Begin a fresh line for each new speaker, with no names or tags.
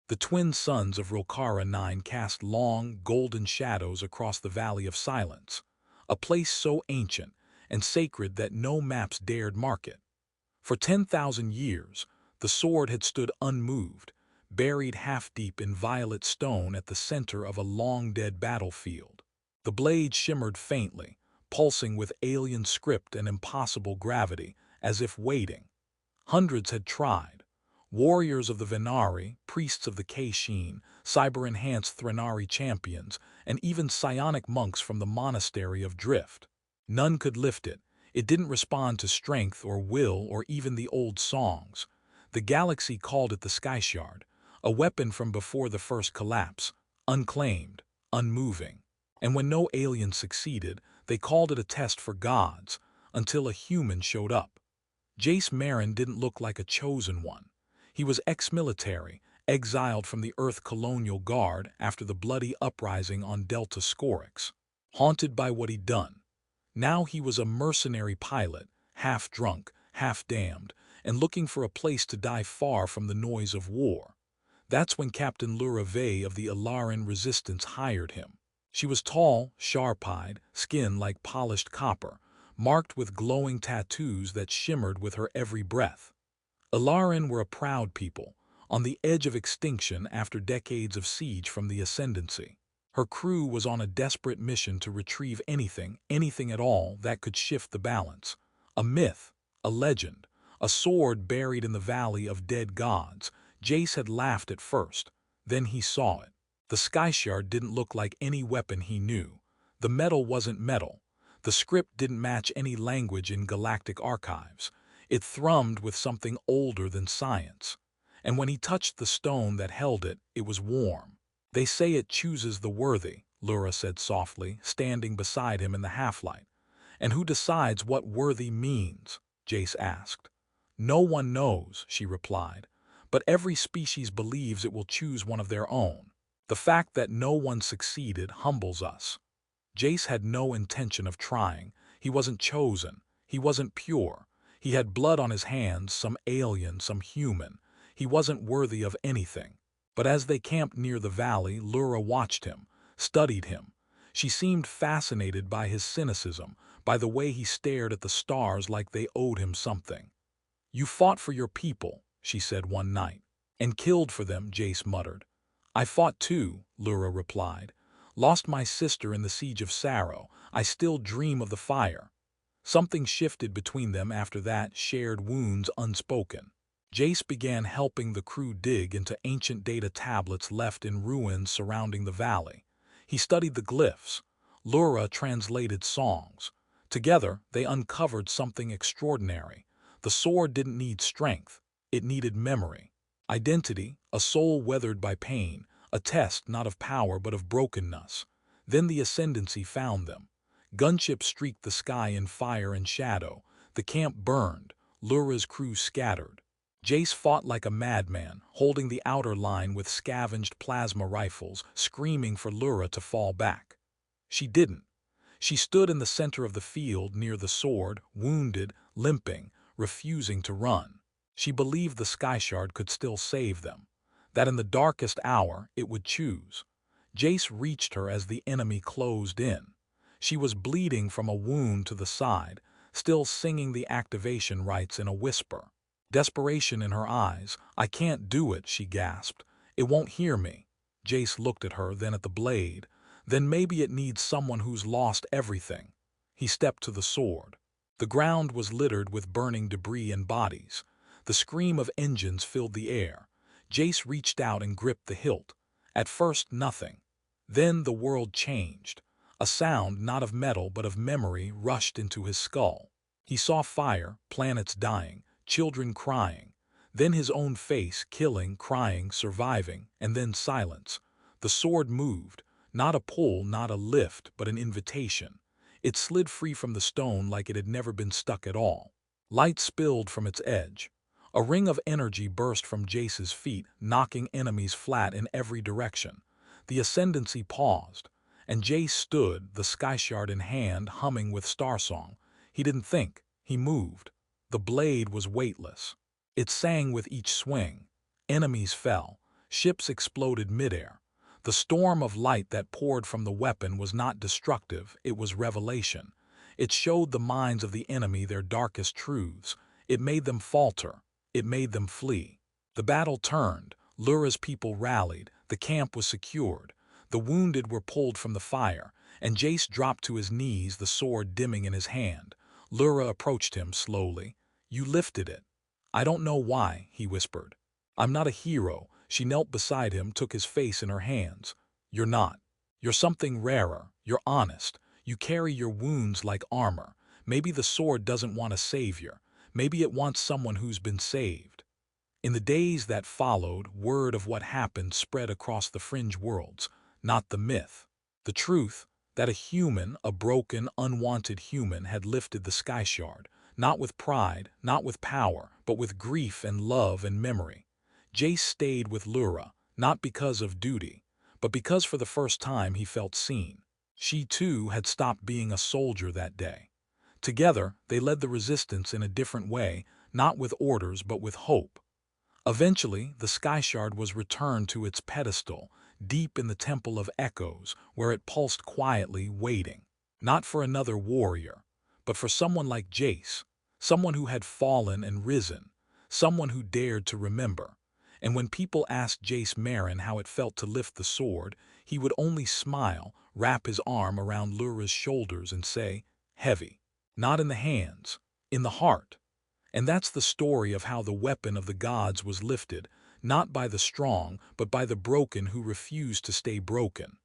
The twin suns of Rokara 9 cast long, golden shadows across the Valley of Silence, a place so ancient and sacred that no maps dared mark it. For 10,000 years, the sword had stood unmoved, buried half-deep in violet stone at the center of a long-dead battlefield. The blade shimmered faintly, pulsing with alien script and impossible gravity, as if waiting. Hundreds had tried. Warriors of the Venari, priests of the Kashin, cyber-enhanced Threnari champions, and even psionic monks from the monastery of Drift. None could lift it. It didn't respond to strength or will or even the old songs. The galaxy called it the Sky Shard, a weapon from before the first collapse, unclaimed, unmoving. And when no alien succeeded, they called it a test for gods, until a human showed up. Jace Marin didn't look like a chosen one. He was ex-military, exiled from the Earth Colonial Guard after the bloody uprising on Delta Scorix, haunted by what he'd done. Now he was a mercenary pilot, half drunk, half damned, and looking for a place to die far from the noise of war. That's when Captain Lura Vey of the Ilaran Resistance hired him. She was tall, sharp-eyed, skin like polished copper, marked with glowing tattoos that shimmered with her every breath. Ilaran were a proud people, on the edge of extinction after decades of siege from the Ascendancy. Her crew was on a desperate mission to retrieve anything at all that could shift the balance. A myth, a legend, a sword buried in the Valley of Dead Gods. Jace had laughed at first, then he saw it. The Sky Shard didn't look like any weapon he knew. The metal wasn't metal. The script didn't match any language in galactic archives. It thrummed with something older than science. And when he touched the stone that held it, it was warm. "They say it chooses the worthy," Lura said softly, standing beside him in the half-light. "And who decides what worthy means?" Jace asked. "No one knows," she replied. "But every species believes it will choose one of their own. The fact that no one succeeded humbles us." Jace had no intention of trying. He wasn't chosen. He wasn't pure. He had blood on his hands, some alien, some human. He wasn't worthy of anything. But as they camped near the valley, Lura watched him, studied him. She seemed fascinated by his cynicism, by the way he stared at the stars like they owed him something. "You fought for your people," she said one night. "And killed for them," Jace muttered. "I fought too," Lura replied. "Lost my sister in the siege of Sarrow. I still dream of the fire." Something shifted between them after that, shared wounds unspoken. Jace began helping the crew dig into ancient data tablets left in ruins surrounding the valley. He studied the glyphs. Lura translated songs. Together, they uncovered something extraordinary. The sword didn't need strength. It needed memory. Identity, a soul weathered by pain, a test not of power but of brokenness. Then the Ascendancy found them. Gunships streaked the sky in fire and shadow. The camp burned. Lura's crew scattered. Jace fought like a madman, holding the outer line with scavenged plasma rifles, screaming for Lura to fall back. She didn't. She stood in the center of the field near the sword, wounded, limping, refusing to run. She believed the Sky Shard could still save them, that in the darkest hour it would choose. Jace reached her as the enemy closed in. She was bleeding from a wound to the side, still singing the activation rites in a whisper. Desperation in her eyes. "I can't do it," she gasped. "It won't hear me." Jace looked at her, then at the blade. "Then maybe it needs someone who's lost everything." He stepped to the sword. The ground was littered with burning debris and bodies. The scream of engines filled the air. Jace reached out and gripped the hilt. At first, nothing. Then the world changed. A sound, not of metal but of memory, rushed into his skull. He saw fire, planets dying, children crying. Then his own face, killing, crying, surviving, and then silence. The sword moved. Not a pull, not a lift, but an invitation. It slid free from the stone like it had never been stuck at all. Light spilled from its edge. A ring of energy burst from Jace's feet, knocking enemies flat in every direction. The Ascendancy paused, and Jace stood, the Sky Shard in hand, humming with Starsong. He didn't think, he moved. The blade was weightless. It sang with each swing. Enemies fell. Ships exploded midair. The storm of light that poured from the weapon was not destructive, it was revelation. It showed the minds of the enemy their darkest truths. It made them falter. It made them flee. The battle turned. Lura's people rallied. The camp was secured. The wounded were pulled from the fire, and Jace dropped to his knees, the sword dimming in his hand. Lura approached him slowly. "You lifted it." "I don't know why," he whispered. "I'm not a hero." She knelt beside him, took his face in her hands. "You're not. You're something rarer. You're honest. You carry your wounds like armor. Maybe the sword doesn't want a savior. Maybe it wants someone who's been saved." In the days that followed, word of what happened spread across the fringe worlds. Not the myth. The truth, that a human, a broken, unwanted human, had lifted the Sky Shard. Not with pride, not with power, but with grief and love and memory. Jace stayed with Lura, not because of duty, but because for the first time he felt seen. She too had stopped being a soldier that day. Together, they led the resistance in a different way, not with orders but with hope. Eventually, the Sky Shard was returned to its pedestal, deep in the Temple of Echoes, where it pulsed quietly, waiting. Not for another warrior, but for someone like Jace, someone who had fallen and risen, someone who dared to remember. And when people asked Jace Marin how it felt to lift the sword, he would only smile, wrap his arm around Lura's shoulders and say, "Heavy. Not in the hands, in the heart." And that's the story of how the weapon of the gods was lifted, not by the strong, but by the broken who refused to stay broken.